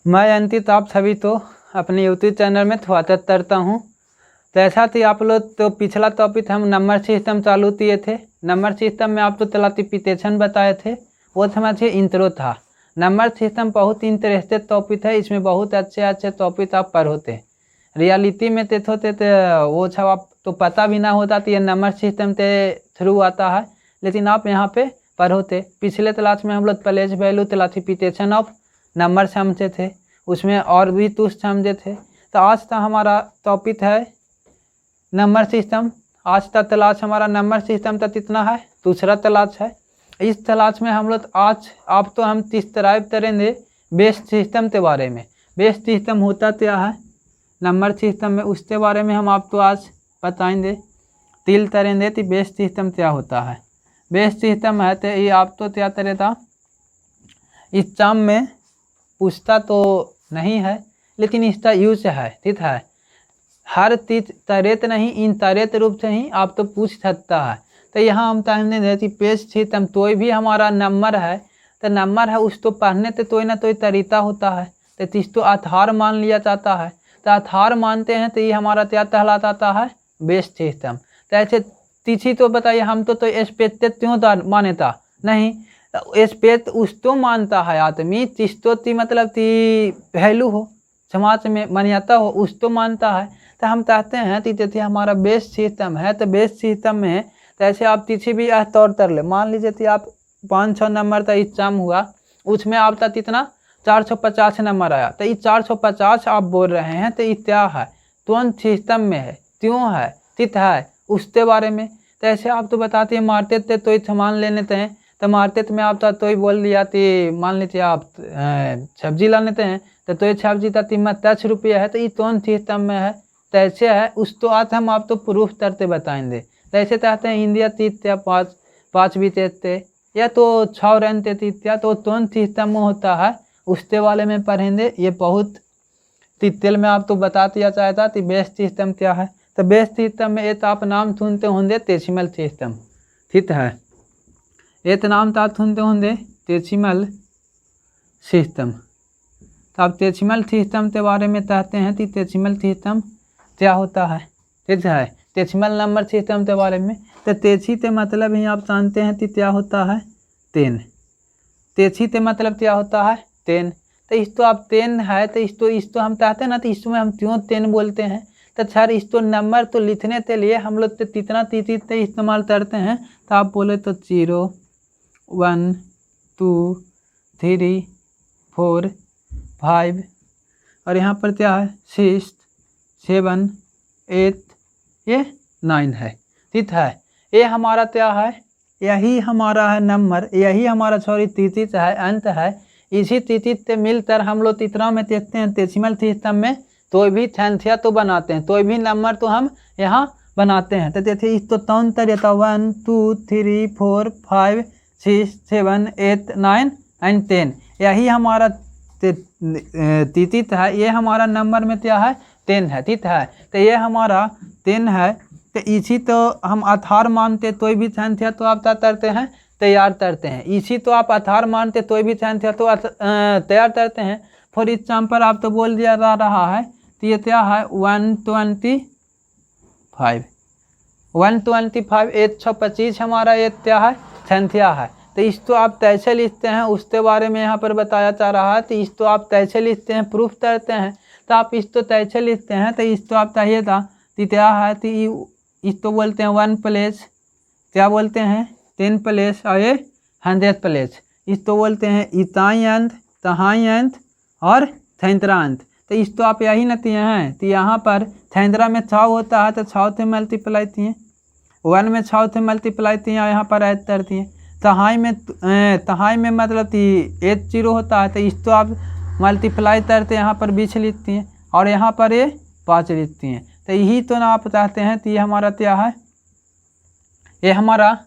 मैं अंकित आप सभी तो अपने यूट्यूब चैनल में स्वागत करता हूँ। तो ऐसा थी आप लोग तो पिछला टॉपिक हम नंबर सिस्टम चालू किए थे। नंबर सिस्टम में आप तो क्लासिफिकेशन बताए थे, वो समझिए इंट्रो था। नंबर सिस्टम बहुत इंटरेस्टेड टॉपिक है, इसमें बहुत अच्छे अच्छे टॉपिक आप पढ़ोते। रियलिटी में ते होते तो वो सब आप तो पता भी ना होता तो ये नंबर सिस्टम के थ्रू आता है, लेकिन आप यहाँ पे पढ़ोते। पिछले क्लास में हम लोग place value classification of number समझे थे, उसमें और भी टूल्स समझे थे। तो आज का हमारा टॉपिक है नंबर सिस्टम। आज का क्लास हमारा नंबर सिस्टम का कितना है, दूसरा क्लास है। इस क्लास में हम लोग आज आप तो हम डिस्क्राइब करेंगे बेस सिस्टम के बारे में। बेस सिस्टम होता क्या है नंबर सिस्टम में, उसके बारे में हम आपको आज बताएंगे। तिल करेंगे कि बेस सिस्टम क्या होता है। बेस सिस्टम है तो ये आप तो क्या करेगा, एग्जाम में पूछता तो नहीं है, लेकिन इसका यूज है, ठीक है। हर चीज तरेत नहीं, इन तरेत रूप से ही आप तो पूछ सकता है। तो यहाँ हम कहने देती पेज सिस्टम कोई भी हमारा नंबर है तो नंबर है उसको पढ़ने से कोई ना कोई तरीका होता है, तो इसको आधार मान लिया जाता है। तो आधार मानते हैं तो ये हमारा क्या कहलाता है, बेस सिस्टम। तो ऐसे तीसरी तो बताइए हम तो स्पेस क्यों मान्यता नहीं, स्पेस उसको मानता है आदमी जिसको मतलब ती वैल्यू हो, समाज में मान्यता हो, उसको मानता है। तो हम कहते हैं कि जैसे हमारा बेस सिस्टम है तो बेस सिस्टम में तो ऐसे आप किसी भी तौर कर ले, मान लीजिए कि आप 500 नंबर का एग्जाम हुआ, उसमें आपका कितना 450 नंबर आया, तो ये 450 आप बोल रहे हैं तो ये क्या है, कौन सिस्टम में है, क्यों है, तित है, उसके बारे में। तो ऐसे आप तो बताते हैं मारते थे तो सामान ले लेते हैं, तो मार्केट में आप तो ही बोल दिया कि मान लीजिए आप सब्जी ला लेते हैं तो ये सब्जी का कीमत 10 रुपया है, तो ये कौन सिस्टम में है, तो ऐसे है उसको आज हम आप तो प्रूफ करते बताएंगे। तो ऐसे चाहते हैं इंडिया 3 या 5 भी देते या तो 6 रन देती या तो कौन सिस्टम में होता है उसके वाले में पढ़ेंगे। ये बहुत डिटेल में आप तो बता दिया चाहता कि बेस सिस्टम क्या है। तो बेस सिस्टम में एक आप नाम सुनते होंगे डेसिमल सिस्टम, ठीक है। एक नाम तो आप सुनते होंगे डेसिमल सिस्टम। तो आप डेसिमल सिस्टम के बारे में कहते हैं कि डेसिमल सिस्टम क्या होता है, ठीक है। डेसिमल नंबर सिस्टम के बारे में तो तेजी के मतलब ही आप जानते हैं कि क्या होता है 10। तेजी के मतलब क्या होता है 10। तो इसको आप 10 है तो इसको हम चाहते हैं ना, तो इसमें हम क्यों 10 बोलते हैं। तो सर इसको नंबर तो लिखने के लिए हम लोग तो कितना तीती से इस्तेमाल करते हैं, तो आप बोले तो 0 1 2 3 4 5 और यहाँ पर क्या है 6 7 8 ये 9 है, ठीक है। ये हमारा क्या है, यही हमारा है नंबर, यही हमारा तिथि है, अंत है। इसी तिथि से मिलकर हम लोग इतना में देखते हैं डेसिमल सिस्टम में तो भी संख्या तो बनाते हैं, तो भी नंबर तो हम यहाँ बनाते हैं। तो जैसे इसको तौन तर देता 1 2 3 4 5 6 7 8 9 एंड 10, यही हमारा तिथि है। ये हमारा नंबर में क्या है 10 है, ठीक है। तो ये हमारा 10 है, तो इसी तो हम आधार मानते तो भी संख्या तो आप क्या करते हैं तैयार करते हैं। इसी तो आप आधार मानते तो भी संख्या तो तैयार करते हैं। फॉर एग्जाम्पल आप तो बोल दिया जा रहा है तो ये क्या है 125 125 125 हमारा ये क्या है संख्या है। तो इसको आप कैसे लिखते हैं उसके बारे में यहाँ पर बताया जा रहा है। तो इसको आप कैसे लिखते हैं प्रूफ करते हैं। तो आप इसको कैसे लिखते हैं, तो इसको आप चाहिए था कि क्या है तो इसको बोलते हैं 1 प्लेस, क्या बोलते हैं 10 प्लेस और ये 100 प्लेस। इसको बोलते हैं इताई अंत, तहाई अंत और थैंतरा अंत। तो इसको आप यही नती हैं तो यहाँ पर थैंतरा में 6 होता है तो 6 से मल्टीप्लाई किए, 1 में 6 से मल्टीप्लाई किए, यहाँ पर ऐड करती हैं। तहाई में मतलब 8 0 होता है तो इसको आप मल्टीप्लाई करते यहाँ पर 20 लिखती हैं और यहाँ पर ये 5 लिखती हैं। तो यही तो ना आप चाहते हैं तो ये हमारा क्या है, ये हमारा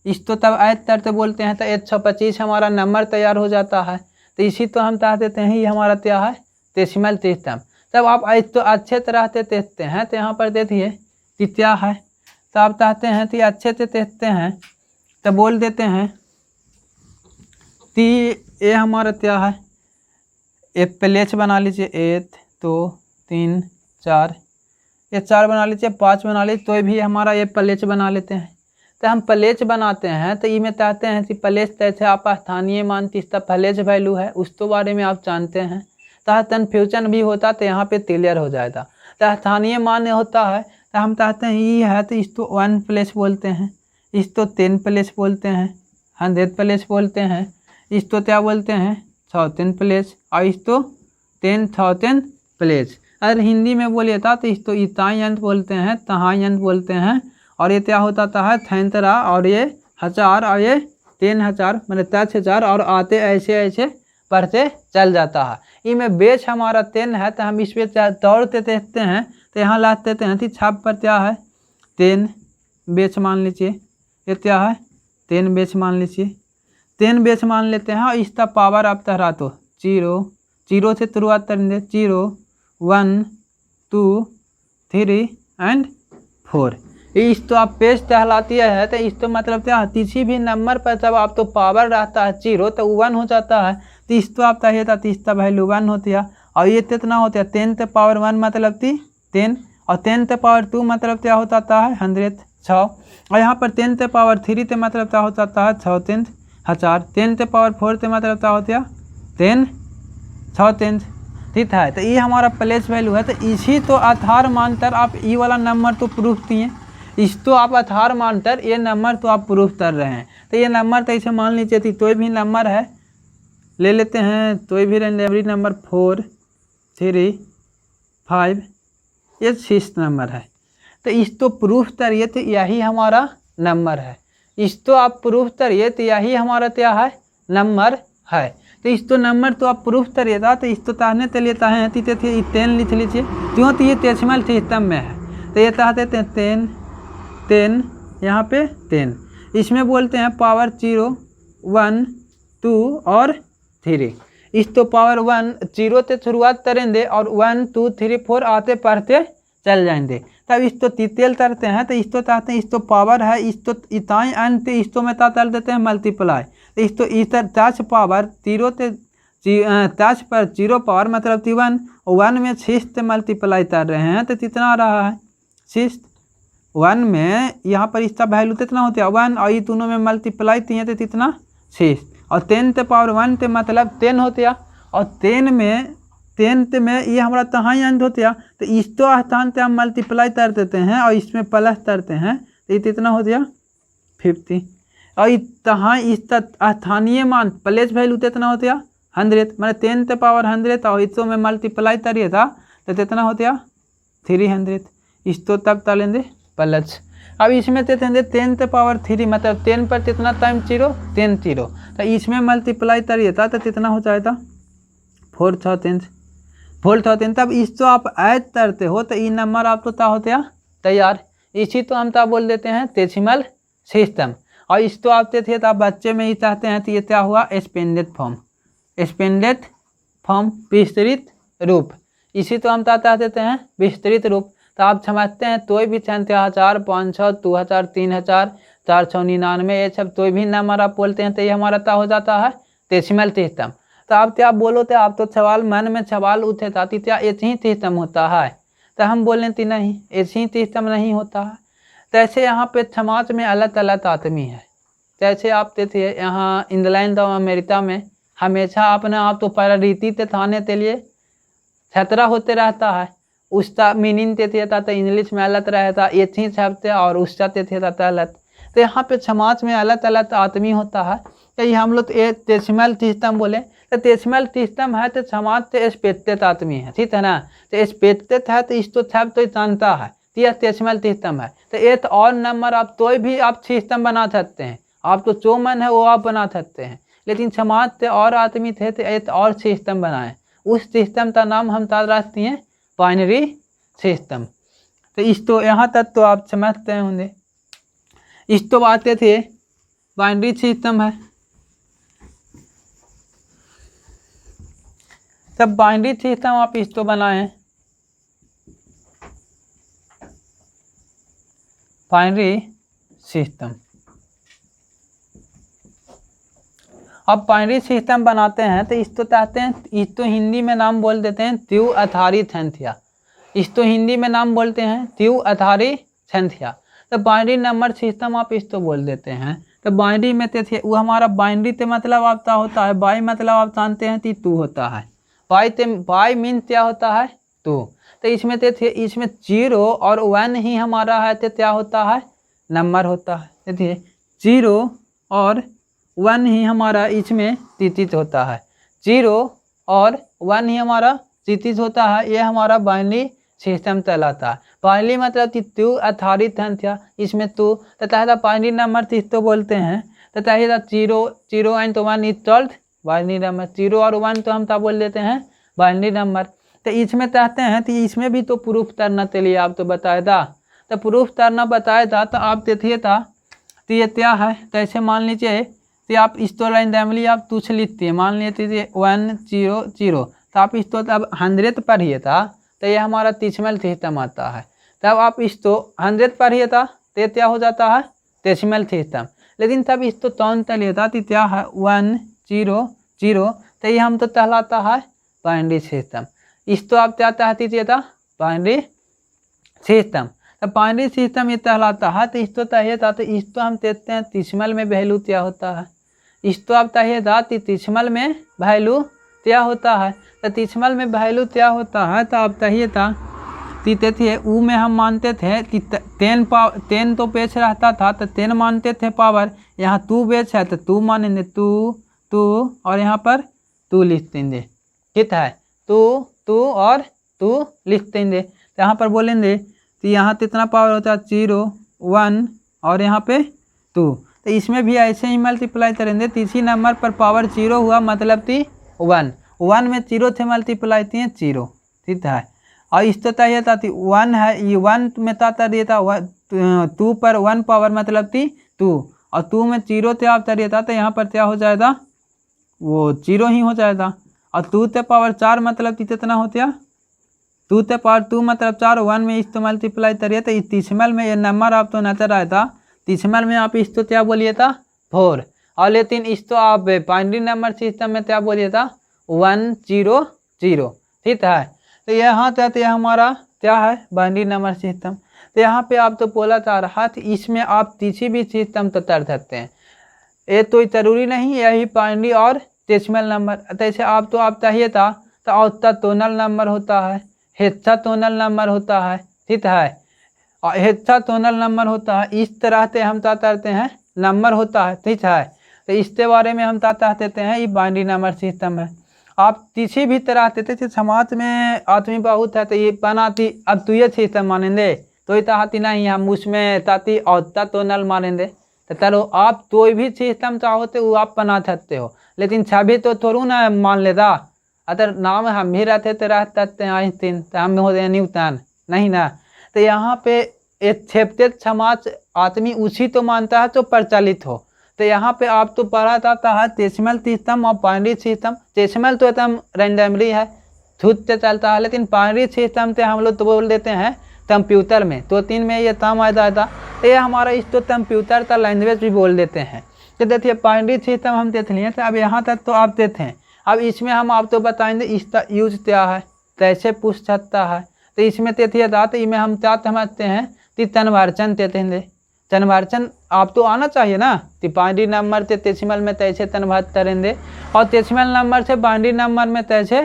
इसको तब ऐड करते बोलते हैं तो 125 हमारा नंबर तैयार हो जाता है। तो इसी तो हम चाह देते हैं ये हमारा क्या है डेसिमल सिस्टम। तब आप तो अच्छे तरह से देखते हैं तो यहाँ पर देखिए कि क्या है, तो आप चाहते हैं कि अच्छे से देखते हैं तो बोल देते हैं कि ये हमारा क्या है एक प्लेच बना लीजिए, 1 2 3 4, ये 4 बना लीजिए, 5 बना लीजिए, तो भी हमारा ये प्लेच बना लेते हैं। तो हम प्लेच बनाते हैं तो इसमें चाहते हैं कि प्लेच जैसे आप स्थानीय मान तीसरा प्लेच वैल्यू है उस तो बारे में आप जानते हैं, तो कन्फ्यूजन भी होता तो यहाँ पे क्लियर हो जाएगा। तो स्थानीय मान होता है तो हम चाहते हैं ये है तो इस तो 1 प्लेस बोलते हैं, इस तो 10 प्लेस बोलते हैं, 100 प्लेस बोलते हैं, इस तो क्या बोलते हैं 1000 प्लेस, और इस तो 10,000 प्लेस। अगर हिंदी में बोलिए था तो इस तो इताई यंत्र बोलते हैं, तहाई यंत्र बोलते हैं, और ये क्या होता है थैंतरा, और ये 1000 और ये 3000 मतलब 10,000, और आते ऐसे ऐसे बढ़ते चल जाता है। इनमें बेच हमारा 10 है तो हम इस पर दौड़ते देखते हैं तो यहाँ ला देते हैं कि छाप पर क्या है 10 बेच मान लीजिए, ये क्या है 10 बेच मान लीजिए, 10 बेच मान लेते हैं, और इसका पावर आप तहरा तो 0 से शुरुआत करेंगे, 0 1 2 3 एंड 4। इस तो आप पेज कहलाती है तो इस तो मतलब क्या किसी भी नंबर पर जब आप तो पावर रहता है 0 तो 1 हो जाता है, तो इस तो आप चाहिए था तीसरा वैल्यू 1 होती है, और ये कितना होता है 10 पावर 1 मतलब थी 10, और 10 पावर 2 मतलब क्या होता है 100 6, और यहाँ पर 10 पावर 3 तो मतलब क्या हो जाता है 6,000, 10 पावर 4 तो मतलब क्या होता है 10,000, ठीक है। तो ये हमारा प्लेस वैल्यू है, तो इसी तो आधार मानकर आप ये वाला नंबर तो प्रूफ दिए, इस तो आप आधार मानकर ये नंबर तो आप प्रूफ कर रहे हैं। तो ये नंबर तो ऐसे मान लीजिए थी कोई भी नंबर है ले लेते हैं, कोई भी रेंडमली नंबर 4 3 5 ये 6 नंबर है, तो इस तो प्रूफ करिए तो यही हमारा नंबर है, इस तो आप प्रूफ करिए तो यही हमारा क्या है नंबर है। तो इस तो नंबर तो आप प्रूफ करिए था, तो इस तो ताने के लिए ताहे थे 10 लिख लीजिए, क्यों तो ये डेसिमल सिस्टम में है, तो ये चाहते थे 10 यहाँ पे 10, इसमें बोलते हैं पावर 0 1 2 और 3, इस तो पावर 1 0 से शुरुआत करेंगे और 1 2 3 4 आते पढ़ते चल जाएंगे। तब इस तो तीतेल करते हैं तो इस तो चाहते हैं इस तो पावर है, इस तो इताई अंत इस तो में कर देते हैं मल्टीप्लाई, तो इस तो इधर 10 पावर 0 से 10 पर 0 पावर मतलब 1 में 6 से मल्टीप्लाई कर रहे हैं तो कितना आ रहा है 6, 1 में यहाँ पर इसका वैल्यू कितना होता है 1, और ये दोनों में मल्टीप्लाई किए तो कितना 6, और 10 पावर 1 तो मतलब 10 होते हैं, और 10 में ये हमारा तहाँ अंत होते हैं, तो इस तो स्थान से हम मल्टीप्लाई कर देते हैं और इसमें प्लस करते हैं तो ये कितना हो गया 50, और तहाँ इसका स्थानीय मान प्लेस वैल्यू कितना होता है 100 मतलब 10 पावर 100, और इसको में मल्टीप्लाई करिए था तो कितना होता है 300, इस तो तब तलेंगे प्लस। अब इसमें देते 10 पावर 3 मतलब 10 पर कितना टाइम 0 10 0, तो इसमें मल्टीप्लाई करिए था तो कितना हो जाएगा 4,000। तब इस तो आप ऐड करते हो तो ये नंबर आप तो क्या होते हैं तैयार, इसी तो हम क्या बोल देते हैं डेसिमल सिस्टम। और इस तो आते थे तो आप बच्चे में ही चाहते हैं तो ये क्या हुआ एक्सपेंडेड फॉर्म विस्तृत रूप, इसी तो हम क्या चाहते हैं विस्तृत रूप। तो आप समझते हैं तो भी 1000 500 2000 3000 499 ये सब तो भी नंबर आप बोलते हैं तो ये हमारा क्या हो जाता है डेसिमल सिस्टम। तो आप क्या बोलो थे आप तो सवाल मन में सवाल उठे था कि क्या एक ही सिस्टम होता है, तो हम बोले थे नहीं एक ही सिस्टम नहीं होता है। जैसे यहाँ पे समाज में अलग अलग आदमी है, जैसे आप थे यहाँ इंग्लैंड और अमेरिका में हमेशा अपने आप तो प्रायोरिटी से थाने के लिए खतरा होते रहता है, उसका मीनिंग देते था तो इंग्लिश में अलग रहता एक ही शब्द और उसका देते था अलग। तो यहाँ पे समाज में अलग अलग आदमी होता है, तो ये हम लोग एक डेसिमल सिस्टम बोले, तो डेसिमल सिस्टम है तो समाज से स्पेक्टेड आदमी है, ठीक है ना, तो स्पेक्टेड है तो इस तो छब तो जानता है तो यह डेसिमल सिस्टम है। तो एक और नंबर आप तो भी आप सिस्टम बना सकते हैं, आप तो जो मन है वो आप बना सकते हैं, लेकिन समाज से और आदमी थे तो एक और सिस्टम बनाए, उस सिस्टम का नाम हम रखते हैं बाइनरी सिस्टम। तो इस तो यहाँ तक तो आप समझते होंगे, इस तो बातें थे बाइनरी सिस्टम है। तब बाइनरी सिस्टम आप इस तो बनाए बाइनरी सिस्टम, अब बाइनरी सिस्टम बनाते हैं तो इस तो चाहते हैं, इस तो हिंदी में नाम बोल देते हैं त्यू अथारी संख्या, इस तो हिंदी में नाम बोलते हैं त्यू अथारी संख्या। तो बाइनरी नंबर सिस्टम आप इस तो बोल देते हैं। तो बाइनरी में थे वो हमारा बाइनरी ते मतलब आपका होता है, बाई मतलब आप जानते हैं टू होता है, बाई मीन क्या होता है टू। तो इसमें थे इसमें 0 और 1 ही हमारा है तो क्या होता है नंबर होता है। देखिए 0 और 1 ही हमारा इसमें तीतित होता है, 0 और 1 ही हमारा तीतित होता है, ये हमारा बाइनरी सिस्टम कहलाता है। बाइनरी मतलब त्यू अथारी संख्या, इसमें टू तथा बाइनरी नंबर तो बोलते हैं तथा 0 and 1 is called binary number. 0 और 1 तो हम क्या बोल देते हैं बाइनरी नंबर। तो इसमें चाहते हैं तो इसमें भी तो प्रूफ करना चलिए आप तो बताया था, तो प्रूफ करना बताया था तो आप देखिए था तो ये क्या है। तो ऐसे मान लीजिए तो आप इस तो रैंडमली आप तुझ लिखते हैं, मान लीजिए 1 0 0 तो आप इस तो अब 100 पढ़िए था तो ये हमारा डेसिमल सिस्टम आता है। तब आप इस तो 100 पढ़िए था तो ये क्या हो जाता है डेसिमल सिस्टम। लेकिन तब इस तो टर्न चलिए था तो क्या है 1 0 0 तो ये हम तो कहलाता है बाइनरी सिस्टम। इस तो आप क्या चाहती था बाइनरी सिस्टम। तो बाइनरी सिस्टम ये कहलाता है। तो इस तो चाहिए था तो इस तो हम देखते हैं डेसिमल में वैल्यू क्या होता है। इस तो आप चाहिए था तो डेसिमल में वैल्यू क्या होता है। तो डेसिमल में वैल्यू क्या होता है तो आप चाहिए था तीते थे ऊ में हम मानते थे कि 10 तो बेच रहता था तो 10 मानते थे पावर, यहाँ 2 बेच है तो 2 मानेंगे 2 और यहाँ पर 2 लिख देंगे, ठीक है 2 और 2 लिख देंगे। तो यहाँ पर बोलेंगे तो यहाँ कितना पावर होता है 0 1 और यहाँ पे 2। तो इसमें भी ऐसे ही मल्टीप्लाई करेंगे, तीसरी नंबर पर पावर 0 हुआ मतलब थी 1 में 0 थे मल्टीप्लाई थी 0, ठीक है। और इस तो चाहिए था 1 है, ये 1 में ताता दिया था 2 पर 1 पावर मतलब थी 2 और 2 में 0 थे आप चाहिए था तो यहाँ पर क्या हो जाएगा वो 0 ही हो जाएगा। और 2 ते पावर 4 मतलब कितना होता 2 ते पावर 2 मतलब 4, 1 में इस तो मल्टीप्लाई करिए तो इस डेसिमल में ये नंबर आप तो नजर आया था, डेसिमल में आप इस तो क्या बोलिए था 4। और लेकिन इस तो आप बाइनरी नंबर सिस्टम में क्या बोलिए था 1 0 0, ठीक है। तो यहाँ तक यह हमारा क्या है बाइनरी नंबर सिस्टम। तो यहाँ पे आप तो बोला जा रहा था इसमें आप किसी भी सिस्टम तो कर सकते हैं, ये तो जरूरी नहीं यही बाइनरी और डेसिमल नंबर। जैसे आप चाहिए था तो ऑक्टाटोनल नंबर होता है, हेक्साटोनल नंबर होता है, ठीक है। और हेक्साटोनल नंबर होता है, इस तरह से हम क्या करते हैं नंबर होता है, ठीक है। तो इसके बारे में हम क्या चाहते हैं ये बाइनरी नंबर सिस्टम है। आप किसी भी तरह देते थे समाज में आदमी बहुत है तो ये बनाती अब तू ये सिस्टम मानेंगे तो ये चाहती नहीं हम उसमें ताती ऑक्टाटोनल मानेंगे। तो चलो आप कोई भी सिस्टम चाहो तो वो आप बना सकते हो, लेकिन सभी तो थोड़ू ना मान लेता। अगर नाम हम भी रहते तो रह सकते हैं आइंस्टीन तो हम होते हैं न्यूटन, नहीं ना। तो यहाँ पे एक्सेप्टेड समाज आदमी उसी तो मानता है तो प्रचलित हो। तो यहाँ पे आप तो पढ़ा जाता है डेसिमल सिस्टम और बाइनरी सिस्टम। डेसिमल तो एकदम रैंडमली है छूट से चलता है, लेकिन बाइनरी सिस्टम से हम लोग तो बोल देते हैं कंप्यूटर में तो 3 में ये काम आ जाता। तो ये हमारा इस तो कंप्यूटर का लैंग्वेज भी बोल देते हैं। तो देखिए बाइनरी सिस्टम हम देख लिए तो अब यहाँ तक तो आप देते हैं। अब इसमें हम आप तो बताएंगे इसका यूज क्या है कैसे पूछ सकता है। तो इसमें देखिए था तो इसमें हम क्या समझते हैं कि कन्वर्जन देते हैं। कन्वर्जन आप तो आना चाहिए ना कि बाइनरी नंबर से डेसिमल में कैसे कन्वर्ट करेंगे और डेसिमल नंबर से बाइनरी नंबर में कैसे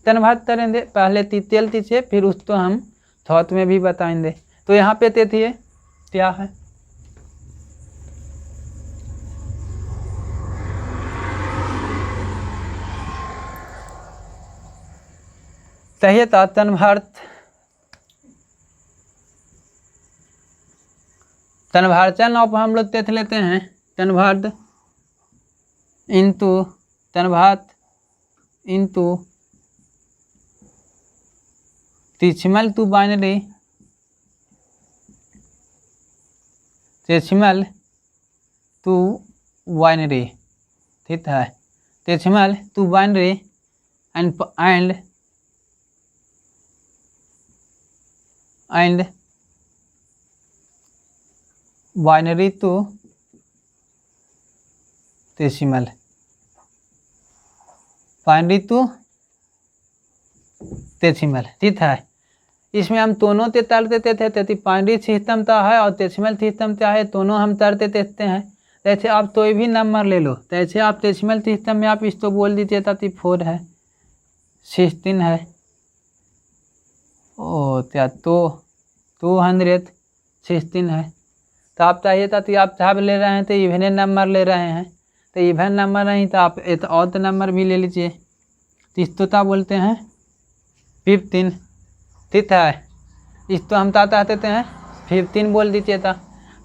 कन्वर्ट करेंगे। पहले डिटेल दीजिए फिर उसको हम थॉट में भी बताएंगे। तो यहाँ पे देखिए क्या है चाहिए था कन्वर्जन ऑफ हम लोग देख लेते हैं convert into decimal to binary, decimal to binary, ठीक है। Decimal to binary and binary to decimal, binary to decimal, ठीक है। इसमें हम दोनों ते तर देते थे, तो बाइनरी सिस्टम का है और डेसिमल सिस्टम का है, दोनों हम तर देते हैं। जैसे आप कोई भी नंबर ले लो, जैसे आप डेसिमल सिस्टम में आप इसको बोल दीजिए तो 4 है, 16 है, ओ क्या तो 216 है। तो आप चाहिए था, तो आप जब ले रहे हैं तो इवन नंबर ले रहे हैं, तो इवन नंबर नहीं तो आप एक ऑड नंबर भी ले लीजिए, तो इसको क्या बोलते हैं 15, ठीक है। इसको हम क्या कहते हैं 15 बोल दीजिए था।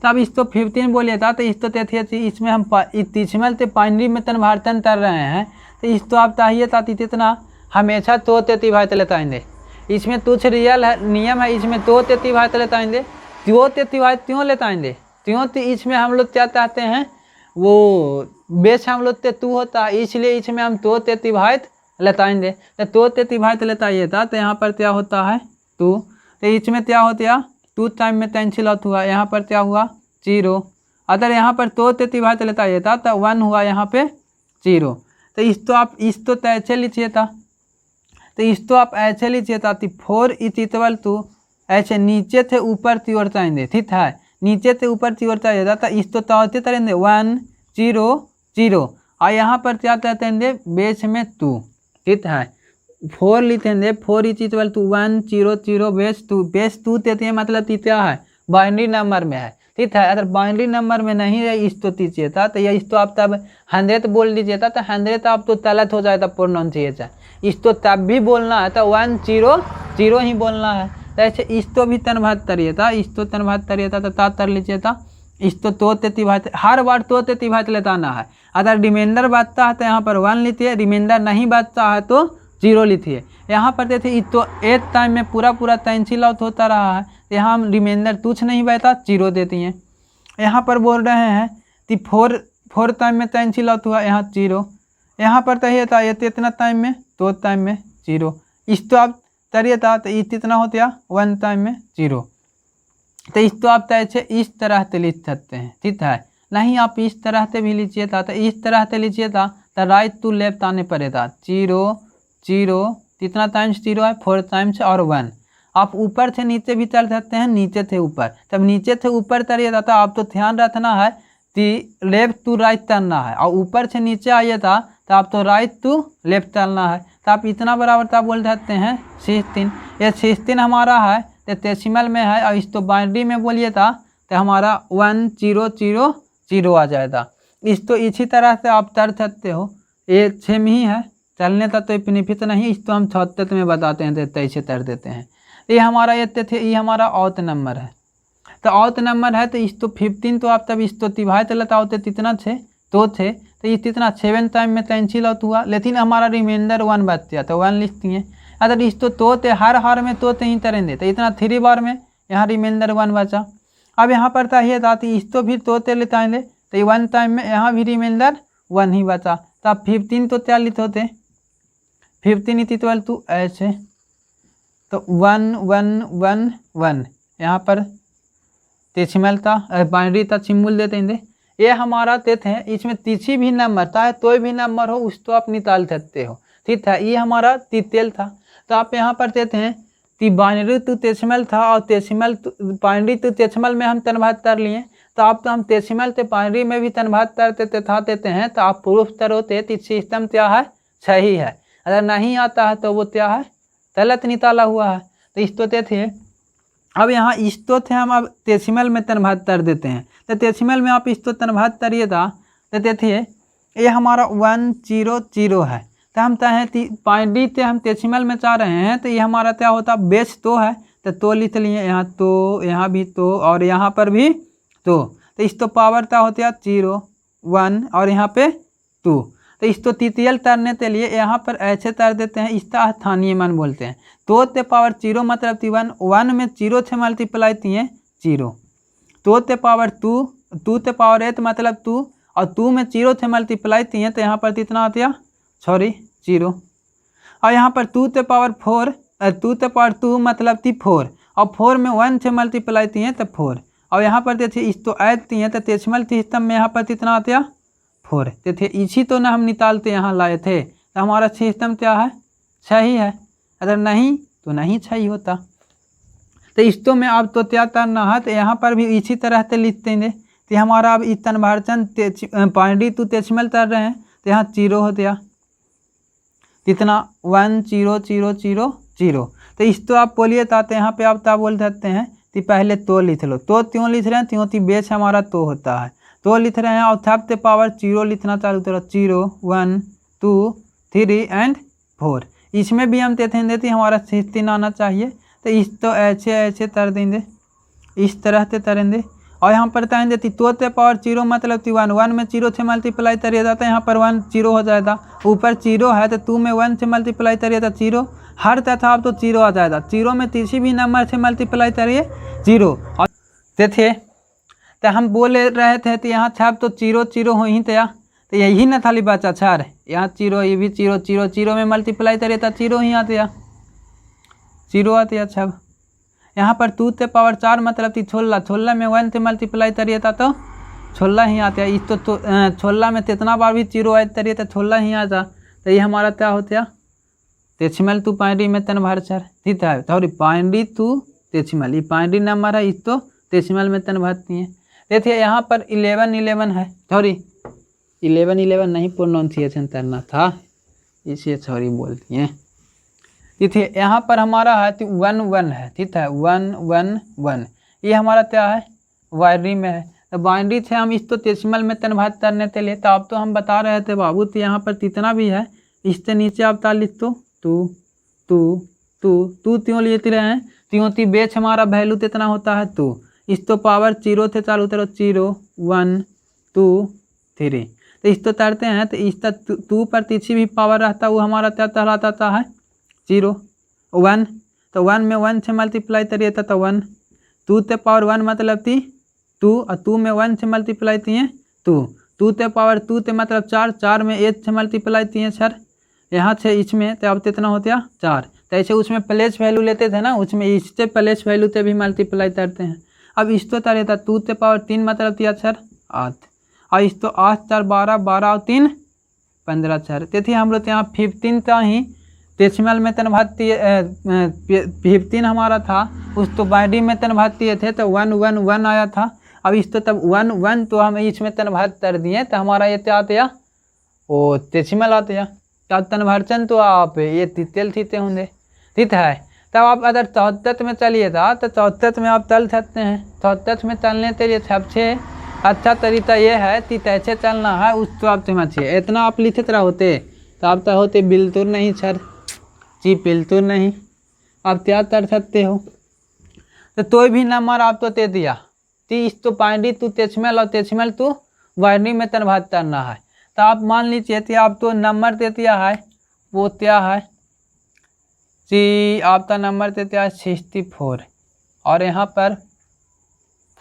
तो अब इसको 15 बोलिए था, तो इसको देखिए इसमें हम डेसिमल से बाइनरी में कन्वर्जन कर रहे हैं, तो इसको आप चाहिए था इतना हमेशा 2 से डिवाइड लेते आएंगे। इसमें कुछ रियल है नियम है, इसमें 2 से डिवाइड लेते आएंगे, 2 से डिवाइड क्यों लेते आएंगे, क्यों तो इसमें हम लोग क्या चाहते हैं, वो बेस हम लोग से 2 होता है, इसलिए इसमें हम 2 से डिवाइड लेते आएंगे। तो 2 से डिवाइड लेता आइए था, तो यहाँ पर क्या होता है 2, तो इसमें क्या होता है 2 टाइम में कैंसिल आउट हुआ, यहाँ पर क्या हुआ 0। अगर यहाँ पर 2 से डिवाइड लेता आइए था तो 1 हुआ, यहाँ पे 0। तो इसको आप इसको तो ऐसे लीजिए था, तो इसको आप ऐसे लीजिए था 4 इज इक्वल टू ऐसे नीचे से ऊपर की ओर जाएंगे, ठीक है, नीचे से ऊपर की ओर चाहिए था, तो इसको तो करेंगे 1 0 0 और यहाँ पर क्या कहते हैं बेस में 2, ठीक है। 4 लिखेंगे 4 is equal to 1 0 0 base 2, base 2 देते हैं, मतलब क्या है बाइनरी नंबर में है, ठीक है। अगर बाइनरी नंबर में नहीं है इसको दीजिए था, तो ये इसको आप तब 100 बोल दीजिए था, तो 100 आप तो गलत हो जाएगा प्रोनाउंसिएशन, इसको तब भी बोलना है तो 1 0 0 ही बोलना है। तो ऐसे इसको भी कन्वर्ट करिए था, इसको कन्वर्ट करिए था, तो कर लीजिए था, इसको 2 से डिवाइड हर बार 2 से डिवाइड लेताना है। अगर रिमाइंडर बचता है तो यहाँ पर 1 लिखिए, रिमाइंडर नहीं बचता है तो 0 लिखिए। यहाँ पर देखिए तो एक टाइम में पूरा कैंसिल आउट होता रहा है, यहाँ हम रिमाइंडर कुछ नहीं बचा 0 देती हैं। यहाँ पर बोल रहे हैं कि 4 टाइम में कैंसिल आउट हुआ, यहाँ 0, यहाँ पर चाहिए था ये इतना टाइम में 2 टाइम में 0, इसको आप करिए था तो इतना होता है 1 टाइम में 0। तो इसको आप ऐसे इस तरह से लिख सकते हैं, ठीक है। नहीं आप इस तरह से भी लीजिए था, तो इस तरह से लीजिए था तो राइट टू लेफ्ट आने पड़ेगा 0 0, कितना टाइम्स 0 है 4 टाइम्स और 1। आप ऊपर से नीचे भी चल सकते हैं, नीचे से ऊपर, तब नीचे से ऊपर करिए था तो आप तो ध्यान रखना है कि लेफ्ट टू राइट चलना है, और ऊपर से नीचे आइए था तो आप तो राइट टू लेफ्ट चलना है। तो आप इतना बराबर बोल सकते हैं 16, ये 16 हमारा है तो डेसिमल में है, और इसको बाइनरी में बोलिए था तो हमारा 1 0 0 0 आ जाएगा। इसको इसी तरह से आप कर सकते हो, ये सेम ही है, चलने का तो बेनिफिट नहीं, इसको हम छत्त में बताते हैं तो ऐसे कर देते हैं। ये हमारा ये हमारा ऑथ नंबर है, तो ऑथ नंबर है तो इसको 15 तो आप तब इसको डिवाइड लेता होते कितना थे 2 थे, तो ये कितना 7 टाइम में कैंसिल आउट हुआ, लेकिन हमारा रिमाइंडर 1 बच गया तो 1 लिखती हैं। अगर इसको तोते हर में तोते ही करेंगे तो इतना 3 बार में यहाँ रिमाइंडर 1 बचा। अब यहाँ पर चाहिए था तो इसको भी तोते लेते आएंगे, तो ये 1 टाइम में यहाँ भी रिमाइंडर 1 ही बचा, तो आप 15 तो क्या लिखते होते 15 इज इक्वल टू ऐसे, तो 1 1 1 1 यहाँ पर डेसिमल था बाइनरी था सिंबल देते हैं। ये हमारा देते हैं, इसमें किसी भी नंबर चाहे कोई भी नंबर हो उसको आप निकाल सकते हो, ठीक है। ये हमारा तीतेल था, तो आप यहाँ पर देते हैं कि बाइनरी टू डेसिमल था और डेसिमल बाइनरी टू डेसिमल में हम कन्वर्ट कर लिए, तो आप तो हम डेसिमल से बाइनरी में भी कन्वर्ट करते था देते हैं, तो आप प्रूफ करोते तो सिस्टम क्या है सही है। अगर नहीं आता है तो वो क्या है गलत निकाला हुआ है। तो इसको देते अब यहाँ इसको थे हम अब डेसिमल में कन्वर्ट कर देते हैं, तो डेसिमल में आप इसको कन्वर्ट करिए था तो देखिए ये हमारा 1 0 0 है, तो हम चाहें बाइनरी से हम डेसिमल में चाह रहे हैं, तो ये हमारा क्या होता बेस 2 है, तो लिख लिए यहाँ तो, यहाँ भी तो, और यहाँ पर भी तो इसको पावर क्या होता है 0 1 और यहाँ पे 2, तो इसको तीतियल तरने के लिए यहाँ पर ऐसे तर देते हैं, इसका स्थानीय मान बोलते हैं। 2 से पावर 0 मतलब 1 में 0 से मल्टीप्लाई किए 0, 2 से पावर 2 2 से पावर 8 मतलब 2, और 2 में 0 से मल्टीप्लाई किए तो यहाँ पर कितना आता है 0, और यहाँ पर 2 से पावर 4 2 से पावर 2 मतलब 4, और 4 में 1 से मल्टीप्लाई किए तो 4, और यहाँ पर देखिए इसको ऐड किए तो डेसिमल सिस्टम में यहाँ पर कितना आता है 4। देखिए इसी तो ना हम निकालते यहाँ लाए थे, तो हमारा सिस्टम क्या है, सही है। अगर नहीं तो नहीं सही होता। तो इस्तो में अब तो क्या करना है, तो यहाँ पर भी इसी तरह से लिखते हैं। तो हमारा अब इस तनभारचन पॉइंट टू तेचमल कर रहे हैं, तो यहाँ 0 हो गया, कितना 1 0 0 0 0। तो इस तो आप बोलिए था, तो यहाँ पे आप क्या बोल सकते हैं कि पहले तो लिख लो। तो क्यों लिख रहे हैं, क्योंकि बेस हमारा तो होता है, तो लिख रहे हैं। और थर्ड के पावर 0 लिखना चालू करो, 0 1 2 3 एंड 4। इसमें भी हम देते हैं हमारा 16 आना चाहिए। तो इस तो ऐसे ऐसे तर देंगे, इस तरह से तरेंगे। और यहाँ पर तरेंगे तो ते पावर 0 मतलब 1 1 में 0 से मल्टीप्लाई करिए जाता है, यहाँ पर 1 0 हो जाएगा। ऊपर 0 है तो 2 में 1 से मल्टीप्लाई करिए तो 0, हर तथा आप तो 0 आ जाएगा। 0 में किसी भी नंबर से मल्टीप्लाई करिए 0। और थे तो हम बोले रहे थे तो यहाँ छाप तो 0 0 हो ही तया, तो यही न थाली बचा छार, यहाँ 0 ये भी 0 0 0 में मल्टीप्लाई करिए तो 0 ही आते, 0 आते। अच्छा यहाँ पर 2 ते पावर 4 मतलब 16, 16 में 1 से मल्टीप्लाई करिए था तो 16 ही आते। इस तो 16 में कितना बार भी 0 ऐड करिए तो 16 ही आता। तो ये हमारा क्या होता, तेछमल टू पाइंडी में तनभारचर, ठीक है। थोड़ी पाइंडी टू तेछमल, ये पाइंडी नंबर है, इस तो तेछमल में तनभारती है। देखिए यहाँ पर 11 11 है, सॉरी 11 11 नहीं प्रोनाउंसिएशन करना था, इसे सॉरी बोलती हैं। देखिए यहाँ पर हमारा है 1 1 है, ठीक है, 1 1 1। ये हमारा क्या है, बाइनरी में है। तो बाइनरी से हम इसको डेसिमल में कन्वर्ट करने के लिए, तो अब तो हम बता रहे थे बाबू, तो यहाँ पर कितना भी है इससे नीचे आप ताल लिख दो 2 2 2 2 त्यों लेते रहे हैं, त्यों ती बेच हमारा वैल्यू कितना होता है 2। इस तो पावर 0 से चालू करो, 0 1 2 3। तो इस तो तरते हैं, तो इस तक 2 पर किसी भी पावर रहता है वो हमारा क्या कहलाता है 0 1। तो 1 में 1 से मल्टीप्लाई करिए तो 1, 2 ते पावर 1 मतलब थी 2, और 2 में 1 से मल्टीप्लाई किए 2, 2 ते पावर 2 ते मतलब 4, 4 में 8 से मल्टीप्लाई किए सर, यहाँ से इसमें तो अब कितना होता 4। तो ऐसे उसमें प्लेस वैल्यू लेते थे ना, उसमें इससे प्लेस वैल्यू से भी मल्टीप्लाई करते हैं। अब इस तो तरह था 2 ते पावर 3 मतलब दिया सर 8, और इस तो 8 4 12 12 और 3 15 सर। तो हम लोग यहाँ 15 का ही डेसिमल में तनभाती 15 हमारा था, उस तो बाइनरी में तनभाती थे तो 1 1 1 आया था। अब इस तो तब 1 1 तो हम इसमें तनभात कर दिए, तो हमारा ये क्या आते वो डेसिमल आते हैं। तब तनभार्चन तो आप ये तितेल थीते होंगे, ठीक है। तब आप अगर 74 में चलिए था तो 74 में आप चल सकते हैं। 74 में चलने के लिए सबसे अच्छा तरीका ये है कि कैसे चलना है उस तो आप समझिए। इतना आप लिखते रहा होते तो आप तो होते बिल्कुल नहीं सर जी, बिल्कुल नहीं, आप क्या कर सकते हो। तो कोई भी नंबर आप तो दे दिया, 30 तो बाइनरी टू डेसिमल और डेसिमल टू बाइनरी में कन्वर्ट करना है। तो आप मान लीजिए कि आप तो नंबर दे दिया है, वो क्या है जी, आपका नंबर दे दिया है 64 और यहाँ पर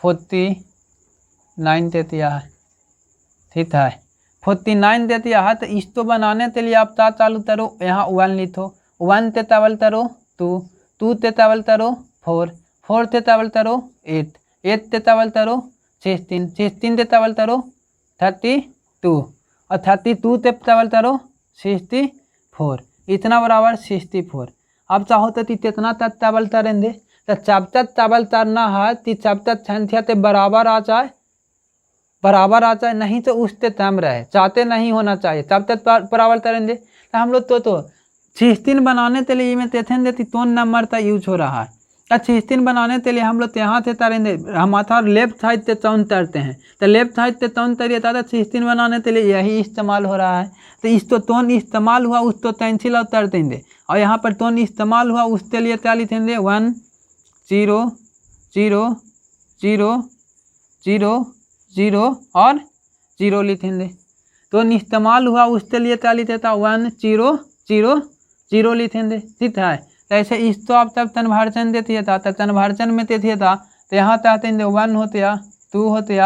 49 दे दिया है, ठीक है, 49 दे दिया है। तो इस तो बनाने के लिए आप क्या चालू करो, यहाँ 1 लिखो, 1 ते तवल तरो 2, 2 ते तवल तरो 4, 4 ते तवल तरो 8, 8 ते तवल तरो 16, 16 ते तवल तरो 32, और 32 ते तवल तरो 64, इतना बराबर 64। अब चाहो तो कितना तक तवल तरेंगे, तो जब तक तवल तरना है कि जब तक संख्या के बराबर आ जाए, बराबर आ जाए, नहीं तो उससे कम रहे, चाहते नहीं होना चाहिए, तब तक बराबर तरेंगे। तो हम लोग तो 16 बनाने के लिए में देखेंगे कि कौन नंबर का यूज हो रहा है। तो 16 बनाने के लिए हम लोग यहाँ से तरेंगे, हमारा लेफ्ट साइड से चौन तरते हैं, तो लेफ्ट साइड से चौन तरिए था, 16 बनाने के लिए यही इस्तेमाल हो रहा है। तो इस तो टोन इस्तेमाल हुआ उस तो कैंसिल और तर देंगे, और यहाँ पर टोन इस्तेमाल हुआ उसके लिए क्या लिखेंगे 1 0 0 0 0 0 और 0 लिखेंगे। तो इस्तेमाल हुआ उसके लिए क्या लिखे था 1 0 0 0 लिखेंगे, ठीक है। तो ऐसे इस तो आप तब तनभार्चन देती था, तब तनभार्चन में देती था, तो यहाँ चाहते हैं 1 होते 2 होते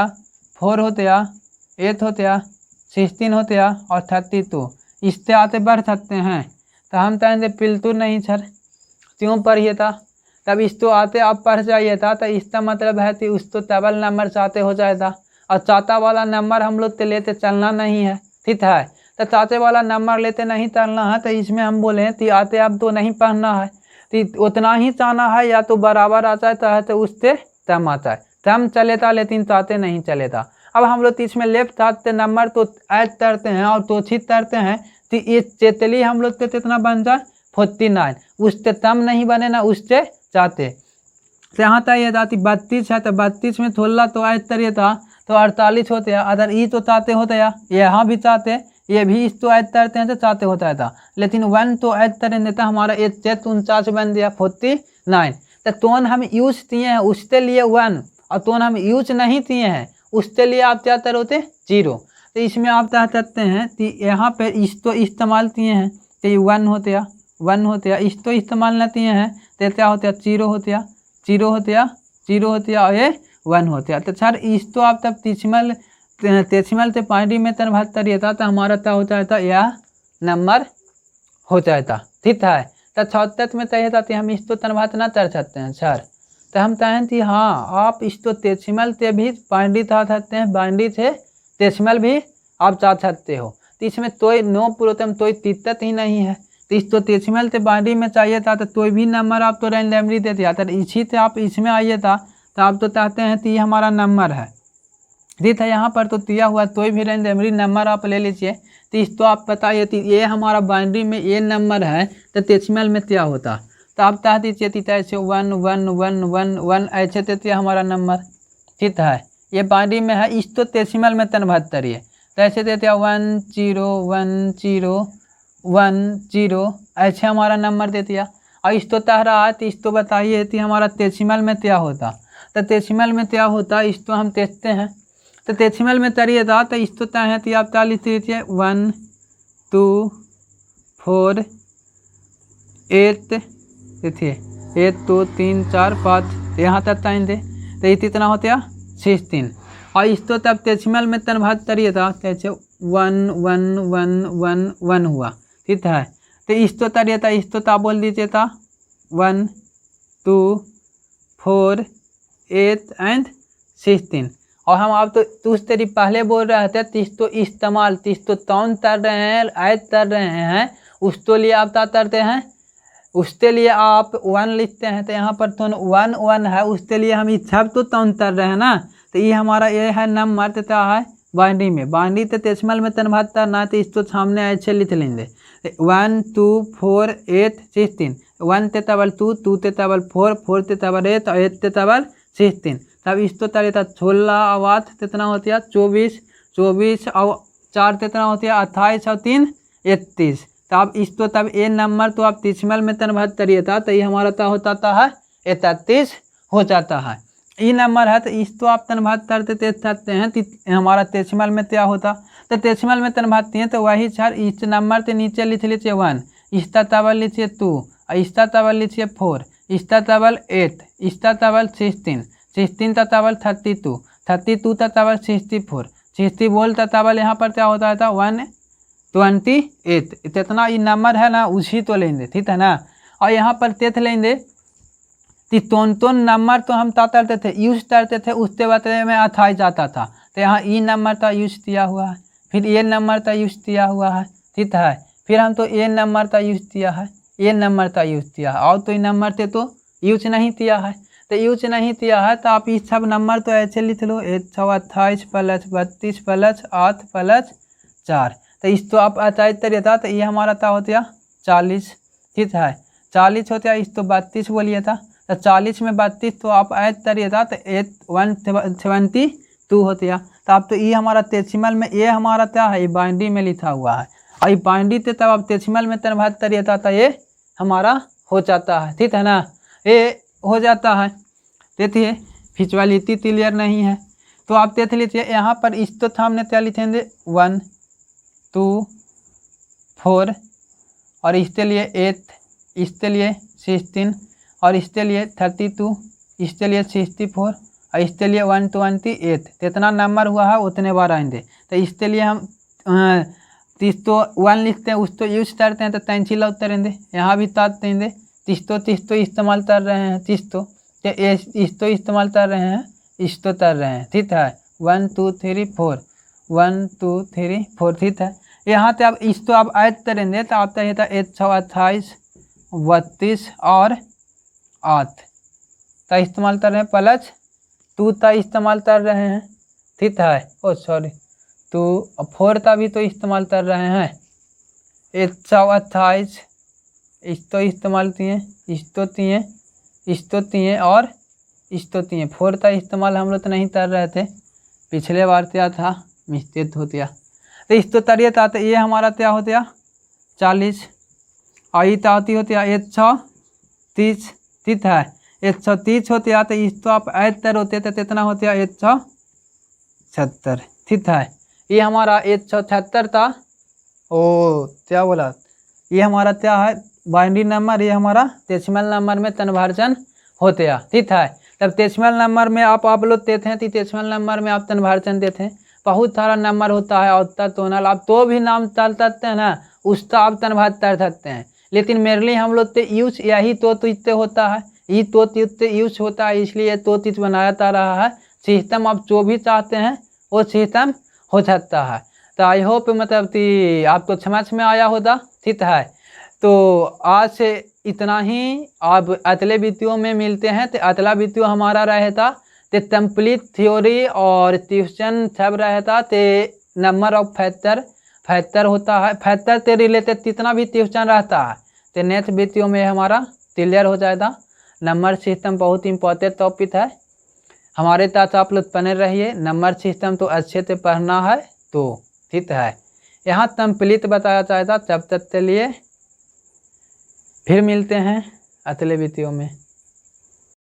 4 होते 8 होते 16 होते और 32, इससे आते बढ़ सकते हैं। तो हम चाहेंगे बिल्कुल नहीं सर, क्यों पढ़िए था, तब इस तो आते आप पढ़ जाइए था। तो इसका मतलब है कि उस तो डबल नंबर चाहते हो जाएगा, और चाहता वाला नंबर हम लोग के लेते चलना नहीं है, ठीक है। तो ताते वाला नंबर लेते नहीं चलना है। तो इसमें हम बोले हैं कि आते अब तो नहीं पढ़ना है, तो उतना ही चाहना है, या तो बराबर आता है तो उससे तम आता है, तम चलेता लेकिन ताते नहीं चलेता। अब हम लोग इसमें लेफ्ट हाथ नंबर तो ऐड करते हैं और तोछित करते हैं, तो ये चेतली हम लोग के कितना बन जाए 49, उससे तम नहीं बने ना उससे चाहते। तो यहाँ तक ये था 32 है, तो 32 में थोड़ा तो ऐड करिए था तो 48 होते हैं। अगर ई तो चाहते होते या यहाँ भी चाहते, ये भी इस तो ऐड करते हैं तो चाहते होता था, लेकिन 1 तो ऐड करें देता हमारा 49 बन गया 49। तो टोन हम यूज किए हैं उसके लिए 1, और टोन हम यूज नहीं किए हैं उसके लिए आप क्या होते 0। तो इसमें आप क्या करते हैं कि यहाँ पे इस तो इस्तेमाल किए हैं तो ये 1 होते या 1 होते या, इस तो इस्तेमाल न किए हैं तो क्या होते 0 होते या 0 होते या 0 होते या, और ये 1 होते हैं। तो सर इस तो आप तब तेसिमल से पार्टी में कन्वर्ट करिए था तो हमारा क्या होता था यह नंबर हो जाता, ठीक है। तो 76 में तय था कि हम इस तो कन्वर्ट ना कर सकते हैं सर, तो हम कहें कि हाँ आप इस तो तेसिमल से भी पार्टी चाह सकते हैं, बाइंडी से तेसिमल भी आप चाह सकते हो। तो इसमें कोई नो प्रॉब्लम, कोई दिक्कत ही नहीं है। तो इस तो तेसिमल से बाइंडी में चाहिए था तो कोई भी नंबर आप तो रैंडमली दे दिया था, इसी से आप इसमें आइए था तो आप तो चाहते हैं कि ये हमारा नंबर है, ठीक है। यहाँ पर तो दिया हुआ कोई भी रैंडमली नंबर आप ले लीजिए। तो इस तो आप बताइए कि ये हमारा बाइंड्री में ये नंबर है तो तेसिमल में क्या होता, तो आप चाह दीजिए कि ऐसे 1 1 1 1 1 ऐसे देते हमारा नंबर, ठीक है। ये बाइंड्री में है, इस तो तेसिमल में कन्वर्ट करिए तो ऐसे देते 1 0 1 0 1 0 ऐसे हमारा नंबर दे दिया। और इस तो चाह रहा है तो इस तो बताइए कि हमारा तेसिमल में क्या होता, तो तेसिमल में क्या होता इस तो हम देखते हैं। तो तेसिमल में करिए था तो इस तो चाहें तो आप क्या लिख लीजिए 1 2 4 8, देखिए 1 2 3 4 5 यहाँ तक टाइम दे तो ये कितना होता है 16। और इस तो तब तेसिमल में कन्वर्ट करिए था कैसे 1 1 1 1 1 हुआ, ठीक है। तो इस तो करिए था, इस तो आप बोल दीजिए था 1 2 4 8 एंड 16। और हम आप तो उस तरीके पहले बोल रहे थे तीस तो इस्तेमाल, तीस तो तौन कर रहे हैं ऐड कर रहे हैं, उस तो लिए आप क्या करते हैं उसके लिए आप 1 लिखते हैं। तो यहाँ पर तो 1 1 है, उसके लिए हम इस सब तो तौन कर रहे हैं ना, तो ये हमारा ये है नंबर तो क्या है बाइंड्री में, बाइंड्री तो तेसिमल में कन्वर्ट करना तो इस तो सामने ऐसे लिख लेंगे 1 2 4 8 16, 1 ते तबल 2 2 ते तबल 4 4 ते तबल 8 और 8 ते तबल 16। तब इस तो तरीका 16 आवाज कितना होती है 24 24 और 4 कितना होती है 28 और 3 31। तो आप इस तो तब ये नंबर तो आप तेसिमल में कन्वर्ट करिए था तो ये हमारा क्या होता है 31 हो जाता है। ये नंबर है तो इस तो आप कन्वर्ट करते हैं तो हमारा तेसिमल में क्या होता, तो तेसिमल में कन्वर्ट किए तो वही सर इस नंबर के नीचे लिख लीजिए 1, इसका तबल लिखिए 2, इसका तबल लिखिए 4, इसका तबल 8, इसका तबल 16, 16 का तबल 32, 32 का तबल 64, 60 बोल का तबल यहाँ पर क्या होता था 128। इतना ये नंबर है ना उसी तो लेंगे, ठीक है ना। और यहाँ पर तेथ लेंगे कि तो नंबर तो हम क्या करते थे यूज करते थे, उसके बाद में 28 जाता था तो यहाँ ई नंबर का यूज किया हुआ है, फिर ये नंबर का यूज किया हुआ है, ठीक है। फिर हम तो ये नंबर का यूज किया है, ये नंबर का यूज किया है, और तो ये नंबर से तो यूज नहीं किया है। तो यूज नहीं किया है तो आप इस सब नंबर तो ऐसे लिख लो 128 प्लस 32 प्लस 8 प्लस 4। तो इस तो आप अचाइज करिए था तो ये हमारा क्या होता 40, ठीक है 40 होता इस तो 32 बोलिए था तो 40 में 32 तो आप ऐड करिए था तो 172 होता। तो आप तो ये हमारा तेसिमल में ये हमारा क्या है ये बाइंड्री में लिखा हुआ है, और ये बाइंड्री से तब आप तेसिमल में कन्वर्ट करिए था तो ये हमारा हो जाता है, ठीक है ना, ये हो जाता है। देखिए फिजिबिलिटी क्लियर नहीं है तो आप देख लीजिए यहाँ पर इस तो हमने क्या लिखेंगे 1 2 4 और इसके लिए 8, इसके लिए 16 और इसके लिए 32, इसके लिए 64 और इसके लिए 128। जितना नंबर हुआ है उतने बार आएंगे। तो इसके लिए हम तीस तो 1 लिखते हैं उस तो यूज करते हैं तो 3 लौट करेंगे, यहाँ भी तात देंगे तीस तो इस्तेमाल कर रहे हैं, तीस तो इस तो इस्तेमाल कर रहे हैं, इस तो कर रहे हैं, ठीक है 1 2 3 4 1 2 3 4, ठीक है। यहाँ पे आप इस तो आप ऐड करेंगे तो आपका ये था 1 6 28 32 और 8 का इस्तेमाल कर रहे हैं, प्लस 2 का इस्तेमाल कर रहे हैं, ठीक है। ओ सॉरी, तो 4 का भी तो इस्तेमाल कर रहे हैं। 1 6 28 इस तो इस्तेमाल किए, इस तो किए, इस तो किए और इस तो किए। 4 का इस्तेमाल हम लोग तो नहीं कर रहे थे, पिछले बार क्या था, मिस्टेक हो गया। तो इस तो तरिए था, तो ये हमारा क्या हो गया 40 और ये होती होती है 1 6 30, ठीक है। 1 6 30 होते तो इस तो आप ऐड तर होते तो कितना होते 1 6 76, ठीक है। ये हमारा 1 6 76 था। ओ क्या बोला, ये हमारा क्या है बाइनरी नंबर, ये हमारा डेसिमल नंबर में कन्वर्जन होते हैं, ठीक है। तब डेसिमल नंबर में आप लोग देते हैं तो डेसिमल नंबर में आप कन्वर्जन देते हैं। बहुत सारा नंबर होता है, औसत टोनल, आप तो भी नाम चल सकते हैं ना, उसका आप कन्वर्ट कर सकते हैं। लेकिन मेरे लिए हम लोग तो यूज यही तो इतने होता है, ये तो इतने यूज होता है, इसलिए तो चीज बनाया जा रहा है। सिस्टम आप जो भी चाहते हैं वो सिस्टम हो सकता है। तो आई होप मतलब कि आपको समझ में आया होगा, ठीक है। तो आज से इतना ही, आप अगले वीडियो में मिलते हैं। तो अगला वीडियो हमारा रहता तो कंप्लीट थ्योरी और ट्यूशन सब रहता, तो नंबर ऑफ फैक्टर होता है, फैक्टर से रिलेटेड जितना भी ट्यूशन रहता है तो नेक्स्ट वीडियो में हमारा क्लियर हो जाएगा। नंबर सिस्टम बहुत इंपॉर्टेंट टॉपिक है, हमारे साथ आप लोग बने रहिए। नंबर सिस्टम तो अच्छे से पढ़ना है, तो ठीक है। यहाँ कंप्लीट बताया जाएगा, तब तक के लिए फिर मिलते हैं अगले वीडियो में।